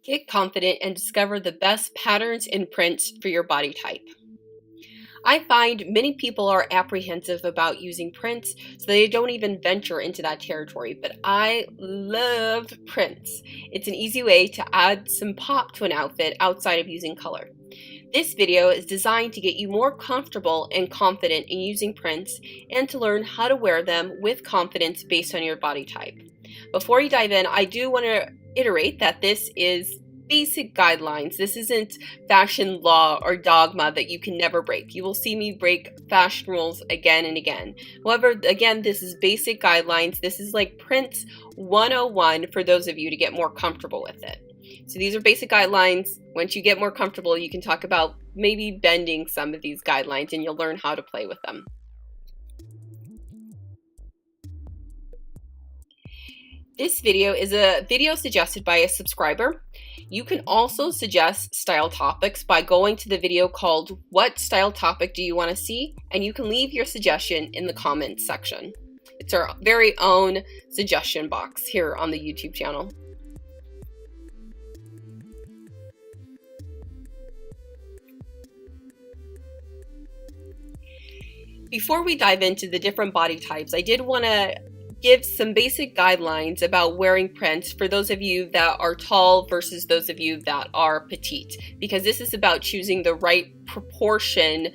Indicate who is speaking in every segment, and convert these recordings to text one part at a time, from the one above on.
Speaker 1: Get confident and discover the best patterns and prints for your body type. I find many people are apprehensive about using prints, so they don't even venture into that territory, but I love prints. It's an easy way to add some pop to an outfit outside of using color. This video is designed to get you more comfortable and confident in using prints and to learn how to wear them with confidence based on your body type. Before you dive in, I do want to iterate that this is basic guidelines. This isn't fashion law or dogma that you can never break. You will see me break fashion rules again and again. However, again, this is basic guidelines. This is like Prints 101 for those of you to get more comfortable with it. So these are basic guidelines. Once you get more comfortable, you can talk about maybe bending some of these guidelines and you'll learn how to play with them. This video is a video suggested by a subscriber. You can also suggest style topics by going to the video called "What Style Topic Do You Want to See?" and you can leave your suggestion in the comments section. It's our very own suggestion box here on the YouTube channel. Before we dive into the different body types, I did want to give some basic guidelines about wearing prints for those of you that are tall versus those of you that are petite, because this is about choosing the right proportion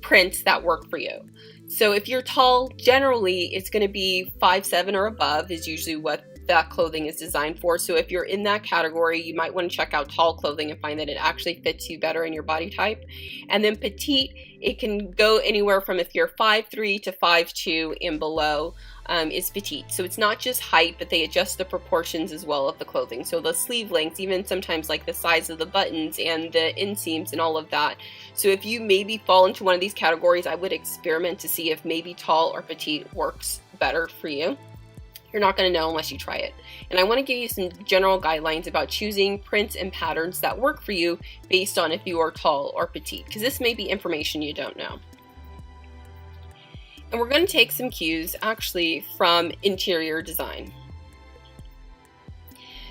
Speaker 1: prints that work for you. So if you're tall, generally it's going to be 5'7" or above is usually what that clothing is designed for. So if you're in that category, you might want to check out tall clothing and find that it actually fits you better in your body type. And then petite, it can go anywhere from if you're 5'3" to 5'2" and below is petite. So it's not just height, but they adjust the proportions as well of the clothing. So the sleeve lengths, even sometimes like the size of the buttons and the inseams and all of that. So if you maybe fall into one of these categories, I would experiment to see if maybe tall or petite works better for you. You're not going to know unless you try it. And I want to give you some general guidelines about choosing prints and patterns that work for you based on if you are tall or petite, because this may be information you don't know. And we're going to take some cues actually from interior design.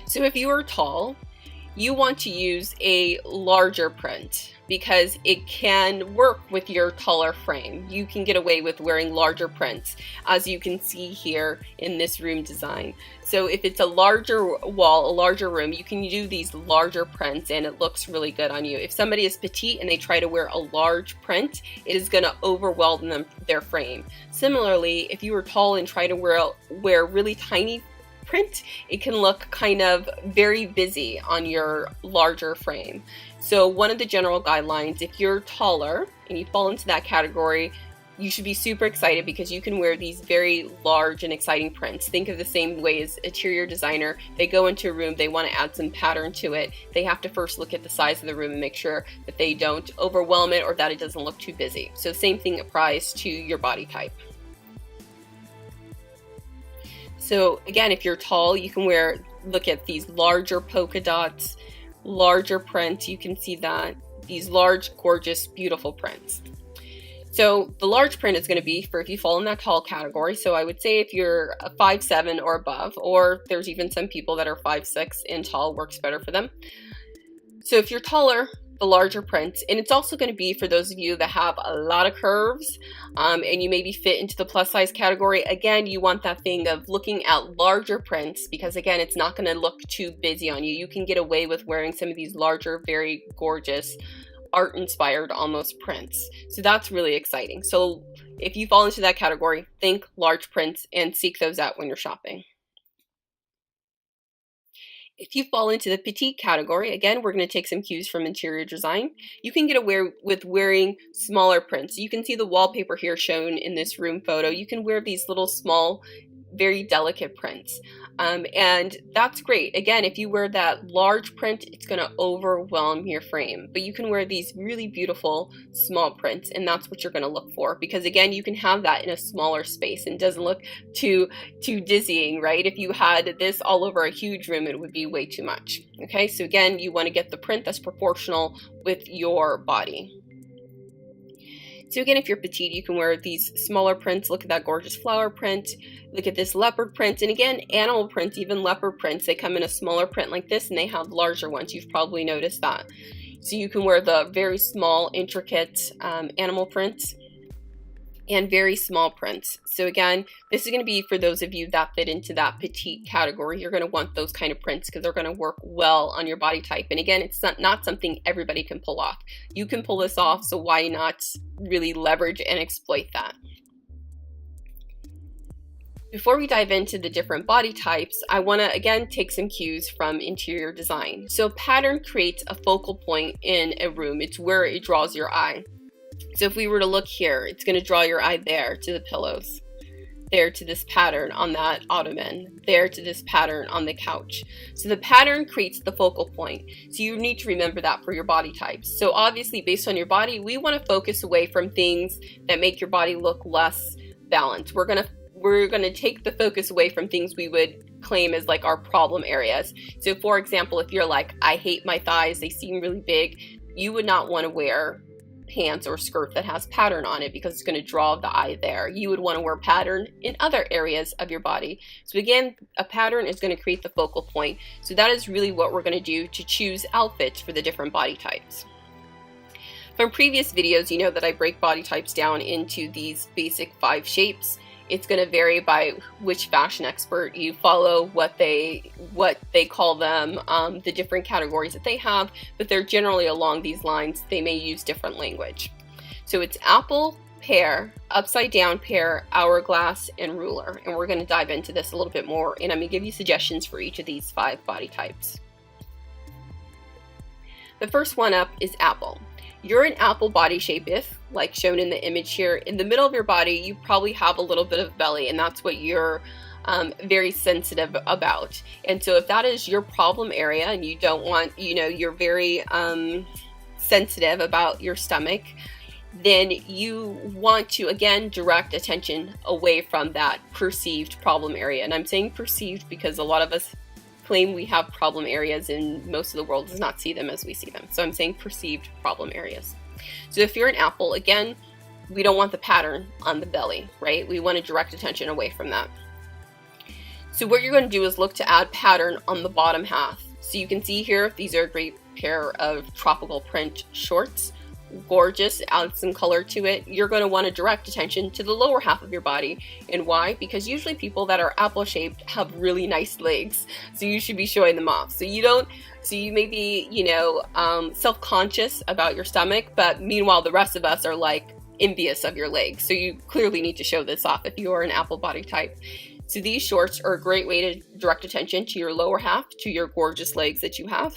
Speaker 1: So if you are tall, you want to use a larger print because it can work with your taller frame. You can get away with wearing larger prints, as you can see here in this room design. So if it's a larger wall, a larger room, you can do these larger prints and it looks really good on you. If somebody is petite and they try to wear a large print, it is going to overwhelm their frame. Similarly, if you are tall and try to wear really tiny print, it can look kind of very busy on your larger frame. So one of the general guidelines, if you're taller and you fall into that category, you should be super excited because you can wear these very large and exciting prints. Think of the same way as interior designer. They go into a room, they want to add some pattern to it. They have to first look at the size of the room and make sure that they don't overwhelm it or that it doesn't look too busy. So same thing applies to your body type. So again, if you're tall, you can look at these larger polka dots, larger prints. You can see that, these large, gorgeous, beautiful prints. So the large print is going to be for if you fall in that tall category. So I would say if you're a 5'7" or above, or there's even some people that are 5'6" and tall works better for them. So if you're taller, the larger print, and it's also going to be for those of you that have a lot of curves and you maybe fit into the plus size category. Again, you want that thing of looking at larger prints because again, it's not going to look too busy on you. You can get away with wearing some of these larger, very gorgeous, art inspired almost prints. So that's really exciting. So if you fall into that category, think large prints and seek those out when you're shopping. If you fall into the petite category, again, we're going to take some cues from interior design. You can get away with wearing smaller prints. You can see the wallpaper here shown in this room photo. You can wear these little small, very delicate prints. And that's great. Again, if you wear that large print, it's going to overwhelm your frame. But you can wear these really beautiful small prints, and that's what you're going to look for. Because again, you can have that in a smaller space and it doesn't look too dizzying, right? If you had this all over a huge room, it would be way too much. Okay, so again, you want to get the print that's proportional with your body. So again, if you're petite, you can wear these smaller prints. Look at that gorgeous flower print. Look at this leopard print. And again, animal prints, even leopard prints, they come in a smaller print like this, and they have larger ones. You've probably noticed that. So you can wear the very small, intricate animal prints and very small prints. So again, this is going to be for those of you that fit into that petite category. You're going to want those kind of prints because they're going to work well on your body type. And again, it's not something everybody can pull off. You can pull this off, so why not really leverage and exploit that? Before we dive into the different body types, I want to again take some cues from interior design. So pattern creates a focal point in a room. It's where it draws your eye. So if we were to look here, it's going to draw your eye there to the pillows, there to this pattern on that ottoman, there to this pattern on the couch. So the pattern creates the focal point. So you need to remember that for your body types. So obviously based on your body, we want to focus away from things that make your body look less balanced. We're going to take the focus away from things we would claim as like our problem areas. So for example, if you're like, I hate my thighs, they seem really big, you would not want to wear pants or skirt that has pattern on it because it's going to draw the eye there. You would want to wear pattern in other areas of your body. So again, a pattern is going to create the focal point. So that is really what we're going to do to choose outfits for the different body types. From previous videos, you know that I break body types down into these basic 5 shapes. It's going to vary by which fashion expert you follow, what they call them, the different categories that they have, but they're generally along these lines. They may use different language. So it's apple, pear, upside down pear, hourglass, and ruler. And we're going to dive into this a little bit more, and I'm going to give you suggestions for each of these 5 body types. The first one up is apple. You're an apple body shape if, like shown in the image here, in the middle of your body, you probably have a little bit of belly, and that's what you're very sensitive about. And so if that is your problem area and you don't want, you're very sensitive about your stomach, then you want to, again, direct attention away from that perceived problem area. And I'm saying perceived because a lot of us claim we have problem areas and most of the world does not see them as we see them. So I'm saying perceived problem areas. So if you're an apple, again, we don't want the pattern on the belly, right? We want to direct attention away from that. So what you're going to do is look to add pattern on the bottom half. So you can see here, these are a great pair of tropical print shorts. Gorgeous, add some color to it. You're going to want to direct attention to the lower half of your body. And why? Because usually people that are apple shaped have really nice legs, so you should be showing them off. So you may be self-conscious about your stomach, but meanwhile the rest of us are like envious of your legs, so you clearly need to show this off if you are an apple body type. So these shorts are a great way to direct attention to your lower half, to your gorgeous legs that you have.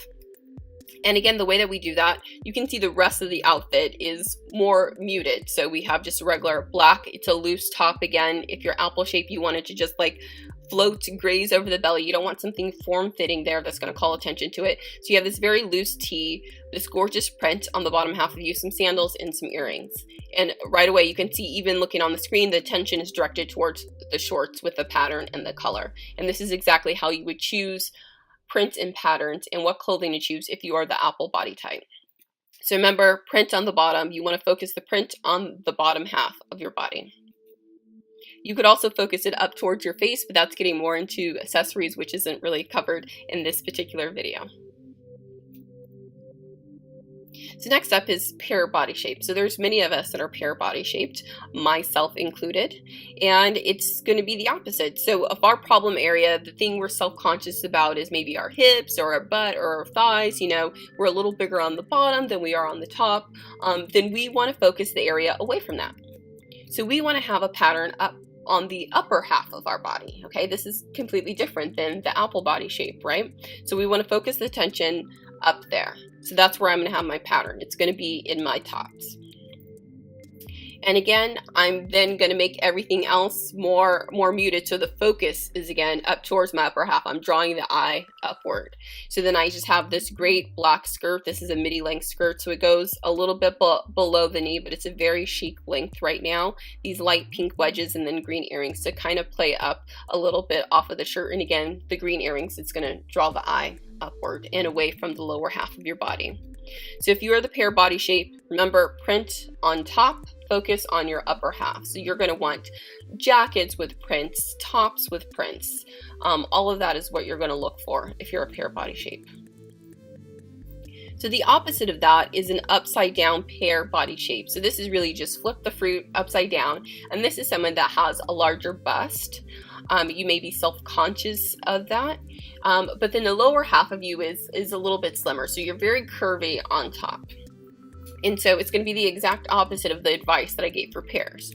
Speaker 1: And again, the way that we do that, you can see the rest of the outfit is more muted. So we have just a regular black. It's a loose top. Again, if you're apple shape, you want it to just like float, graze over the belly. You don't want something form-fitting there that's going to call attention to it. So you have this very loose tee, this gorgeous print on the bottom half of you, some sandals and some earrings. And right away, you can see, even looking on the screen, the attention is directed towards the shorts with the pattern and the color. And this is exactly how you would choose prints and patterns and what clothing to choose if you are the apple body type. So remember, print on the bottom. You want to focus the print on the bottom half of your body. You could also focus it up towards your face, but that's getting more into accessories, which isn't really covered in this particular video. So next up is pear body shape. So there's many of us that are pear body shaped, myself included, and it's going to be the opposite. So if our problem area, the thing we're self-conscious about is maybe our hips or our butt or our thighs, we're a little bigger on the bottom than we are on the top, then we want to focus the area away from that. So we want to have a pattern up on the upper half of our body, okay? This is completely different than the apple body shape, right? So we want to focus the attention up there. So that's where I'm going to have my pattern. It's going to be in my tops. And again, I'm then going to make everything else more muted. So the focus is again up towards my upper half. I'm drawing the eye upward. So then I just have this great black skirt. This is a midi length skirt. So it goes a little bit below the knee, but it's a very chic length right now. These light pink wedges and then green earrings to kind of play up a little bit off of the shirt. And again, the green earrings, it's going to draw the eye upward and away from the lower half of your body. So if you are the pear body shape, remember, print on top, focus on your upper half. So you're going to want jackets with prints, tops with prints. All of that is what you're going to look for if you're a pear body shape. So the opposite of that is an upside down pear body shape. So this is really just flip the fruit upside down. And this is someone that has a larger bust. You may be self-conscious of that. But then the lower half of you is a little bit slimmer. So you're very curvy on top. And so it's going to be the exact opposite of the advice that I gave for pears.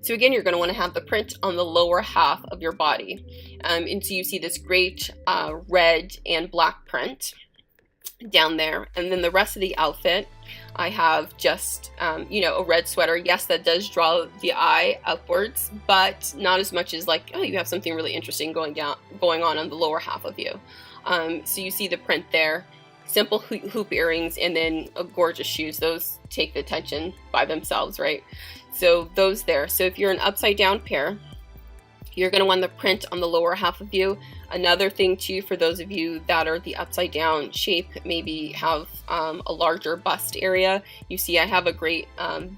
Speaker 1: So again, you're going to want to have the print on the lower half of your body. And so you see this great red and black print down there. And then the rest of the outfit, I have just, a red sweater. Yes, that does draw the eye upwards, but not as much as like, oh, you have something really interesting going on the lower half of you. So you see the print there, simple hoop earrings, and then gorgeous shoes. Those take the attention by themselves, right? So those there. So if you're an upside down pear, you're going to want the print on the lower half of you. Another thing too, for those of you that are the upside down shape, maybe have a larger bust area. You see I have a great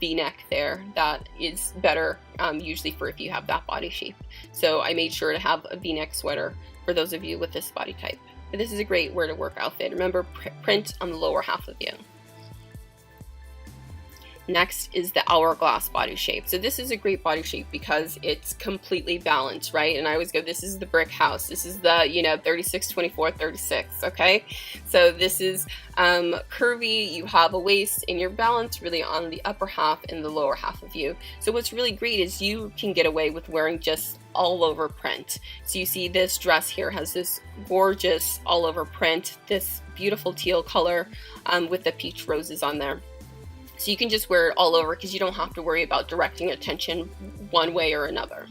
Speaker 1: V-neck there that is better usually for if you have that body shape. So I made sure to have a V-neck sweater for those of you with this body type. But this is a great wear to work outfit. Remember, print on the lower half of you. Next is the hourglass body shape. So this is a great body shape because it's completely balanced, right? And I always go, this is the brick house. This is the, 36, 24, 36, okay? So this is curvy, you have a waist, and you're balanced really on the upper half and the lower half of you. So what's really great is you can get away with wearing just all over print. So you see this dress here has this gorgeous all over print, this beautiful teal color with the peach roses on there. So you can just wear it all over because you don't have to worry about directing attention one way or another.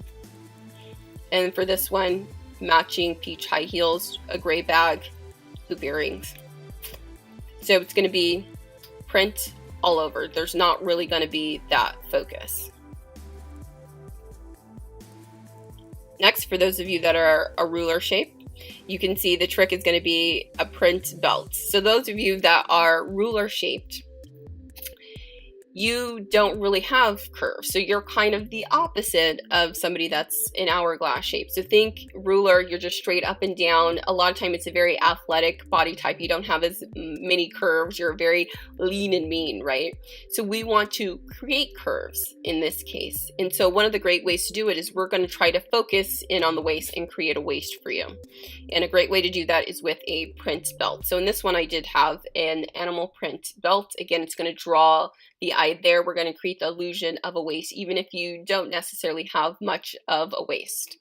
Speaker 1: And for this one, matching peach high heels, a gray bag, hoop earrings. So it's going to be print all over. There's not really going to be that focus. Next, for those of you that are a ruler shape, you can see the trick is going to be a print belt. So those of you that are ruler shaped, you don't really have curves. So you're kind of the opposite of somebody that's an hourglass shape. So think ruler, you're just straight up and down. A lot of time it's a very athletic body type. You don't have as many curves. You're very lean and mean, right? So we want to create curves in this case. And so one of the great ways to do it is we're going to try to focus in on the waist and create a waist for you. And a great way to do that is with a print belt. So in this one, I did have an animal print belt. Again, it's going to draw the eye there. We're going to create the illusion of a waist, even if you don't necessarily have much of a waist.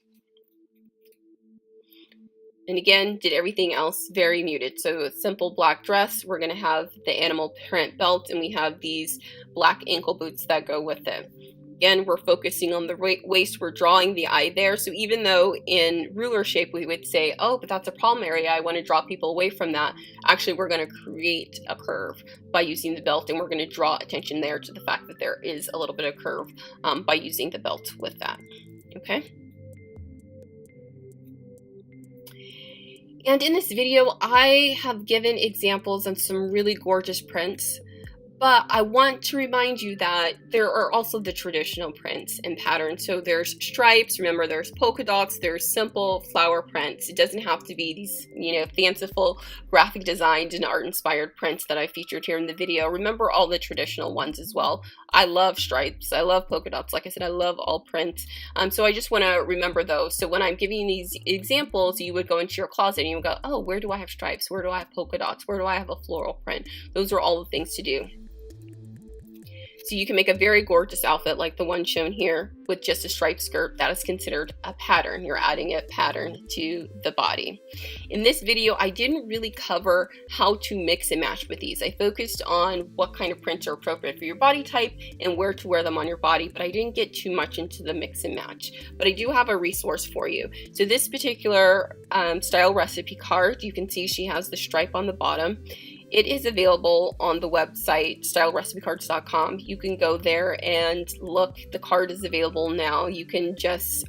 Speaker 1: And again, did everything else very muted. So a simple black dress, we're going to have the animal print belt, and we have these black ankle boots that go with it. Again, we're focusing on the waist, we're drawing the eye there. So even though in ruler shape we would say, oh, but that's a problem area, I want to draw people away from that. Actually, we're going to create a curve by using the belt, and we're going to draw attention there to the fact that there is a little bit of curve by using the belt with that. Okay. And in this video, I have given examples of some really gorgeous prints. But I want to remind you that there are also the traditional prints and patterns. So there's stripes, remember there's polka dots, there's simple flower prints. It doesn't have to be these, fanciful graphic designed and art inspired prints that I featured here in the video. Remember all the traditional ones as well. I love stripes, I love polka dots. Like I said, I love all prints. So I just want to remember those. So when I'm giving these examples, you would go into your closet and you would go, oh, where do I have stripes? Where do I have polka dots? Where do I have a floral print? Those are all the things to do. So you can make a very gorgeous outfit like the one shown here with just a striped skirt. That is considered a pattern. You're adding a pattern to the body. In this video, I didn't really cover how to mix and match with these. I focused on what kind of prints are appropriate for your body type and where to wear them on your body, but I didn't get too much into the mix and match. But I do have a resource for you. So this particular style recipe card, you can see she has the stripe on the bottom. It is available on the website stylerecipecards.com. You can go there and look. The card is available now. You can just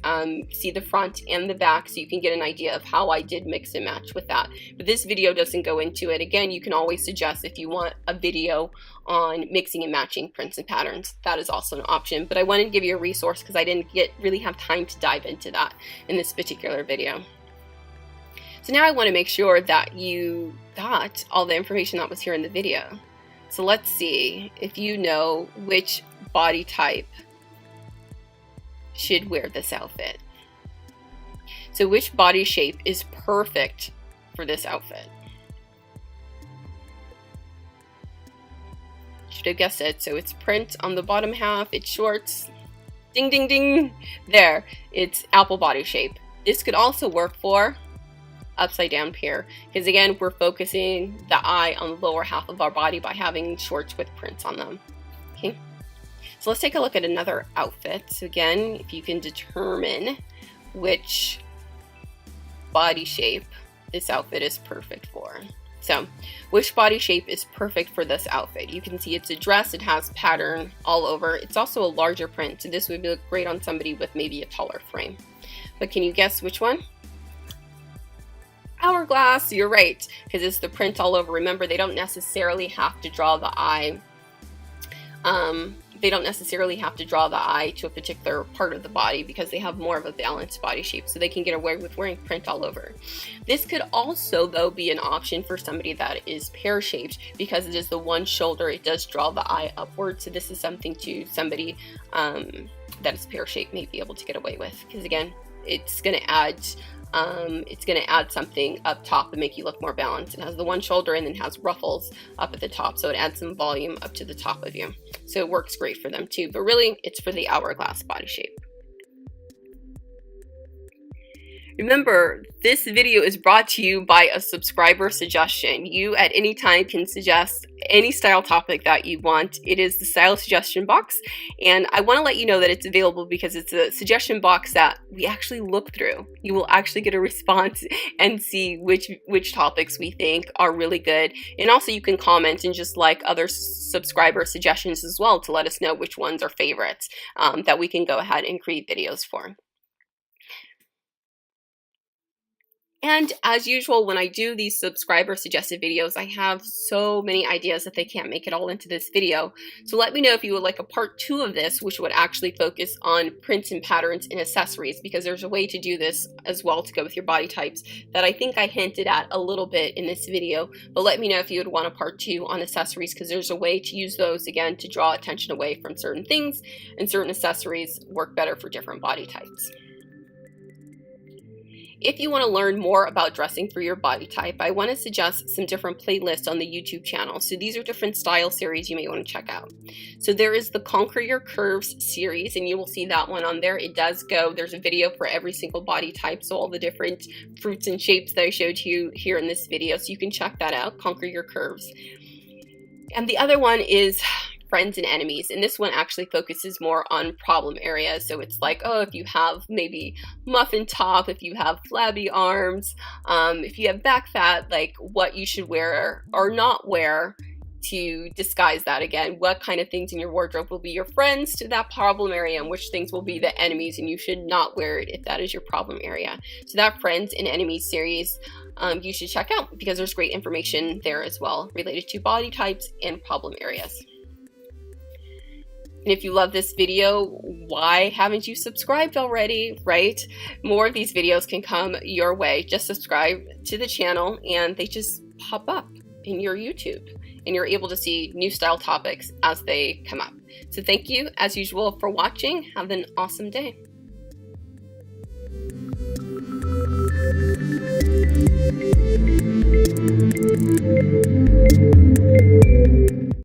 Speaker 1: see the front and the back, so you can get an idea of how I did mix and match with that. But this video doesn't go into it. Again, you can always suggest if you want a video on mixing and matching prints and patterns. That is also an option. But I wanted to give you a resource because I didn't really have time to dive into that in this particular video. So now I want to make sure that you got all the information that was here in the video. So let's see if you know which body type should wear this outfit. So which body shape is perfect for this outfit? Should have guessed it. So it's print on the bottom half, it's shorts, ding ding ding, there, it's apple body shape. This could also work for upside down pair, because again, we're focusing the eye on the lower half of our body by having shorts with prints on them. Okay, so let's take a look at another outfit. So again, if you can determine which body shape this outfit is perfect for. So which body shape is perfect for this outfit? You can see it's a dress, it has pattern all over. It's also a larger print, so this would look great on somebody with maybe a taller frame. But can you guess which one? Hourglass, you're right, because it's the print all over. Remember, they don't necessarily have to draw the eye. They don't necessarily have to draw the eye to a particular part of the body because they have more of a balanced body shape, so they can get away with wearing print all over. This could also, though, be an option for somebody that is pear-shaped because it is the one shoulder. It does draw the eye upward, so this is something to somebody that is pear-shaped may be able to get away with, because again, it's going to add something up top and make you look more balanced. It has the one shoulder and then has ruffles up at the top, so it adds some volume up to the top of you. So it works great for them too, but really it's for the hourglass body shape. Remember, this video is brought to you by a subscriber suggestion. You at any time can suggest any style topic that you want. It is the style suggestion box, and I want to let you know that it's available because it's a suggestion box that we actually look through. You will actually get a response and see which topics we think are really good, and also you can comment and just like other subscriber suggestions as well to let us know which ones are favorites that we can go ahead and create videos for. And as usual, when I do these subscriber suggested videos, I have so many ideas that they can't make it all into this video. So let me know if you would like a part 2 of this, which would actually focus on prints and patterns and accessories, because there's a way to do this as well to go with your body types that I think I hinted at a little bit in this video. But let me know if you would want a part 2 on accessories, because there's a way to use those again to draw attention away from certain things, and certain accessories work better for different body types. If you want to learn more about dressing for your body type, I want to suggest some different playlists on the YouTube channel. So these are different style series you may want to check out. So there is the Conquer Your Curves series, and you will see that one on there. It does go, there's a video for every single body type, so all the different fruits and shapes that I showed you here in this video. So you can check that out, Conquer Your Curves. And the other one is Friends and Enemies, and this one actually focuses more on problem areas. So it's like, oh, if you have maybe muffin top, if you have flabby arms, if you have back fat, like what you should wear or not wear to disguise that. Again, what kind of things in your wardrobe will be your friends to that problem area, and which things will be the enemies, and you should not wear it if that is your problem area. So that Friends and Enemies series you should check out, because there's great information there as well related to body types and problem areas. And if you love this video, why haven't you subscribed already, right? More of these videos can come your way. Just subscribe to the channel and they just pop up in your YouTube, and you're able to see new style topics as they come up. So thank you, as usual, for watching. Have an awesome day.